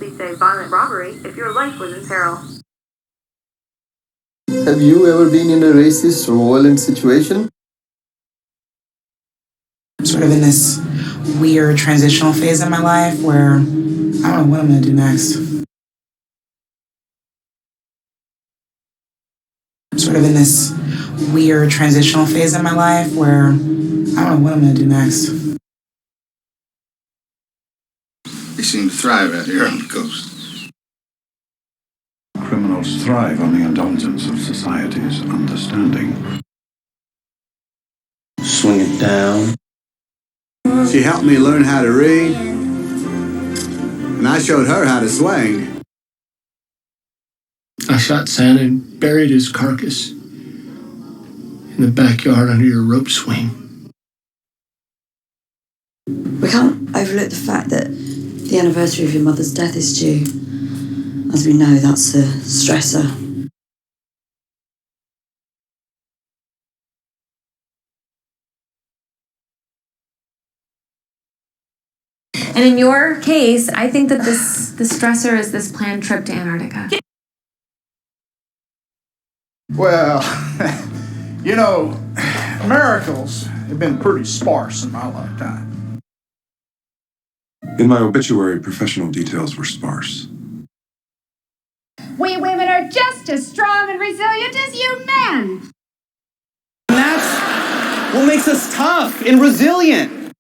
simply say violent robbery if your life was in peril. Have you ever been in a racist or violent situation? I'm sort of in this weird transitional phase in my life where I don't know what I'm going to do next. I'm sort of in this weird transitional phase in my life where I don't know what I'm going to do next. They seem to thrive out here on the coast. Criminals thrive on the indulgence of society's understanding. Swing it down. She helped me learn how to read, and I showed her how to swing. I shot Santa and buried his carcass in the backyard under your rope swing. We can't overlook the fact that the anniversary of your mother's death is due. As we know, that's a stressor. And in your case, I think that the stressor is this planned trip to Antarctica. Well, you know, miracles have been pretty sparse in my lifetime. In my obituary, professional details were sparse. We women are just as strong and resilient as you men. And that's what makes us tough and resilient.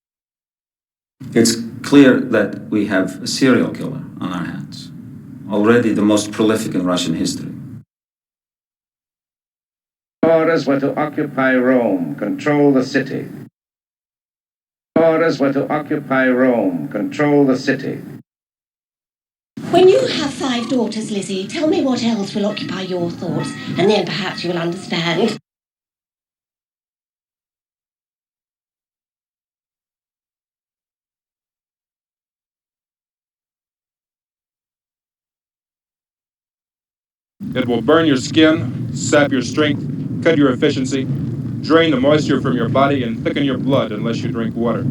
It's clear that we have a serial killer on our hands. Already the most prolific in Russian history. Orders were to occupy Rome, control the city. Orders were to occupy Rome, control the city. When you have 5 daughters, Lizzie, tell me what else will occupy your thoughts, and then perhaps you will understand. It will burn your skin, sap your strength, cut your efficiency, drain the moisture from your body, and thicken your blood unless you drink water.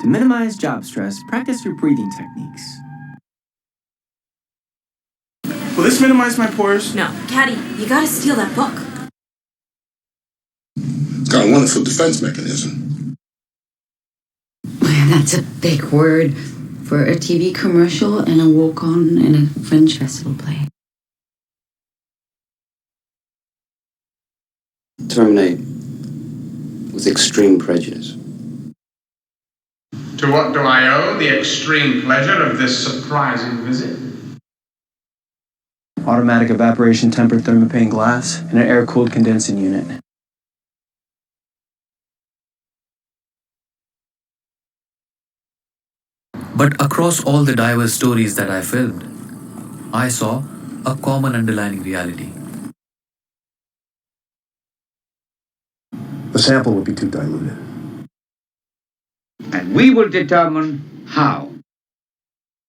To minimize job stress, practice your breathing techniques. Will this minimize my pores? No, Caddy, you gotta steal that book. It's got a wonderful defense mechanism. That's a big word for a TV commercial and a walk-on in a Fringe Festival play. Terminate with extreme prejudice. To what do I owe the extreme pleasure of this surprising visit? Automatic evaporation tempered thermopane glass and an air-cooled condensing unit. But across all the diverse stories that I filmed, I saw a common underlying reality. The sample would be too diluted. And we will determine how.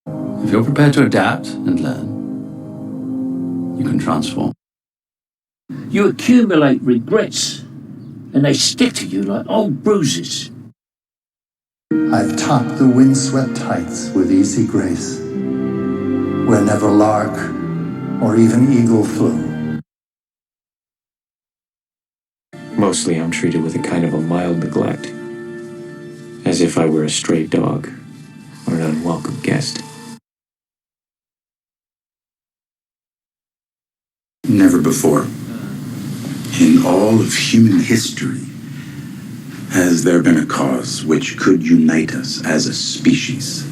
If you're prepared to adapt and learn, you can transform. You accumulate regrets, and they stick to you like old bruises. I've topped the windswept heights with easy grace, where never lark or even eagle flew. Mostly I'm treated with a kind of a mild neglect, as if I were a stray dog or an unwelcome guest. Never before, in all of human history, has there been a cause which could unite us as a species.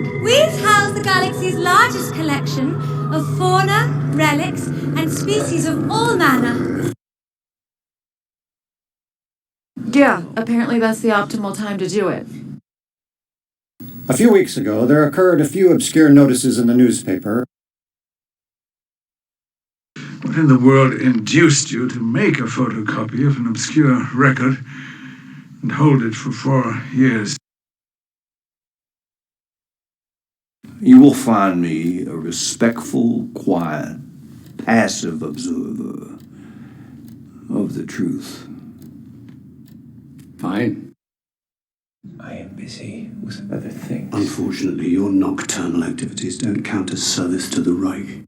We've housed the galaxy's largest collection of fauna, relics, and species of all manner. Yeah, apparently that's the optimal time to do it. A few weeks ago, there occurred a few obscure notices in the newspaper. What in the world induced you to make a photocopy of an obscure record and hold it for 4 years? You will find me a respectful, quiet, passive observer of the truth. Fine. busy with other things. Unfortunately, your nocturnal activities don't count as service to the Reich.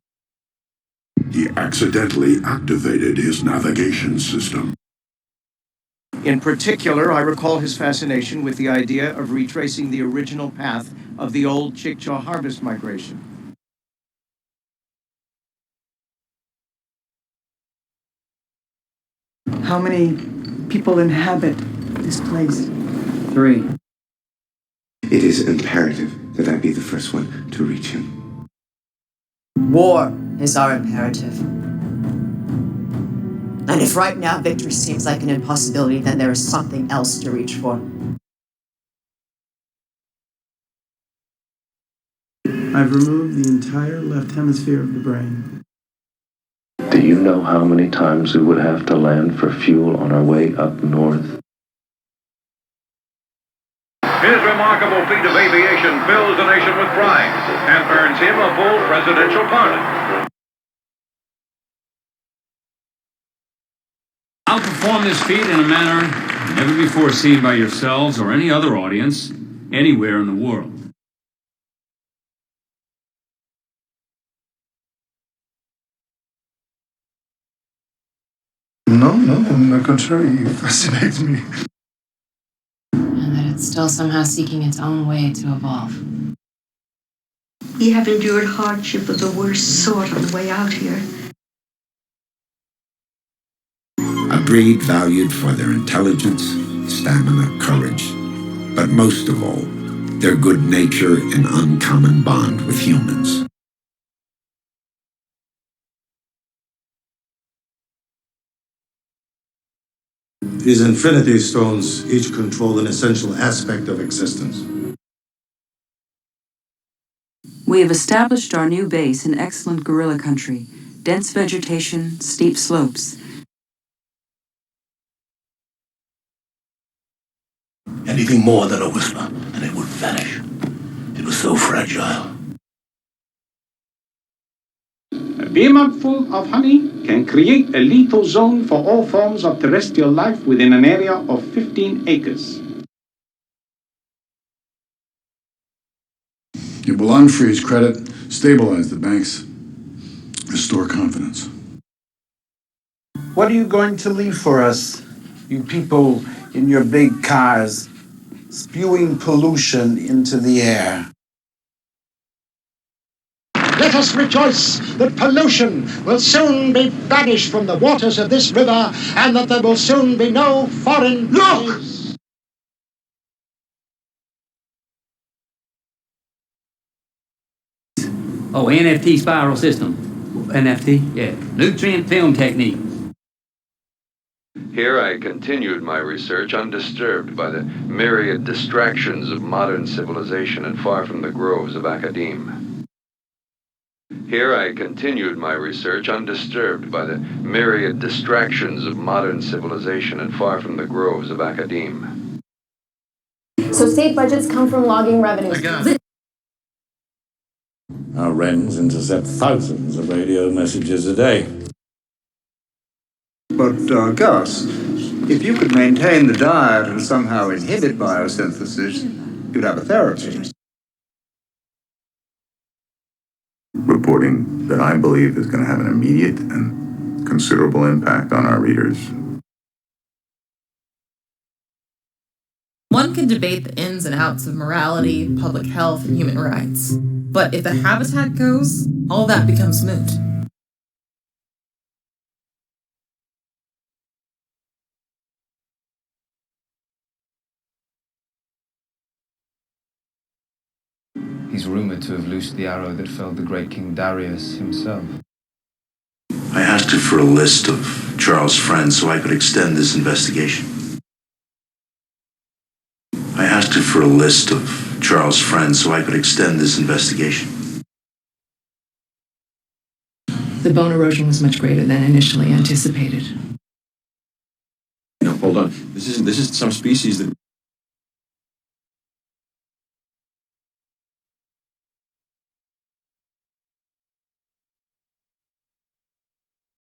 He accidentally activated his navigation system. In particular, I recall his fascination with the idea of retracing the original path of the old Chickasaw harvest migration. How many people inhabit this place? 3. It is imperative that I be the first one to reach him. War is our imperative. And if right now victory seems like an impossibility, then there is something else to reach for. I've removed the entire left hemisphere of the brain. Do you know how many times we would have to land for fuel on our way up north? His remarkable feat of aviation fills the nation with pride and earns him a full presidential pardon. I'll perform this feat in a manner never before seen by yourselves or any other audience anywhere in the world. No, on the contrary, it fascinates me. And that it's still somehow seeking its own way to evolve. You have endured hardship of the worst sort on the way out here. A breed valued for their intelligence, stamina, courage, but most of all, their good nature and uncommon bond with humans. These Infinity Stones each control an essential aspect of existence. We have established our new base in excellent gorilla country. Dense vegetation, steep slopes. Anything more than a whisper, and it would vanish. It was so fragile. A beer mugful of honey can create a lethal zone for all forms of terrestrial life within an area of 15 acres. It will unfreeze credit, stabilize the banks, restore confidence. What are you going to leave for us, you people in your big cars, spewing pollution into the air? Let us rejoice that pollution will soon be banished from the waters of this river, and that there will soon be no foreign... Look! Oh, NFT spiral system. NFT? Yeah. Nutrient film technique. Here I continued my research undisturbed by the myriad distractions of modern civilization and far from the groves of academe. Here I continued my research undisturbed by the myriad distractions of modern civilization and far from the groves of academe. So state budgets come from logging revenues. Our wrens intercept thousands of radio messages a day. But, Gus, if you could maintain the diet and somehow inhibit biosynthesis, you'd have a therapy. Reporting that I believe is going to have an immediate and considerable impact on our readers. One can debate the ins and outs of morality, public health, and human rights. But if the habitat goes, all that becomes moot. He's rumored to have loosed the arrow that felled the great King Darius himself. I asked her for a list of Charles' friends so I could extend this investigation. I asked her for a list of Charles' friends so I could extend this investigation. The bone erosion was much greater than initially anticipated. No, hold on. This isn't some species that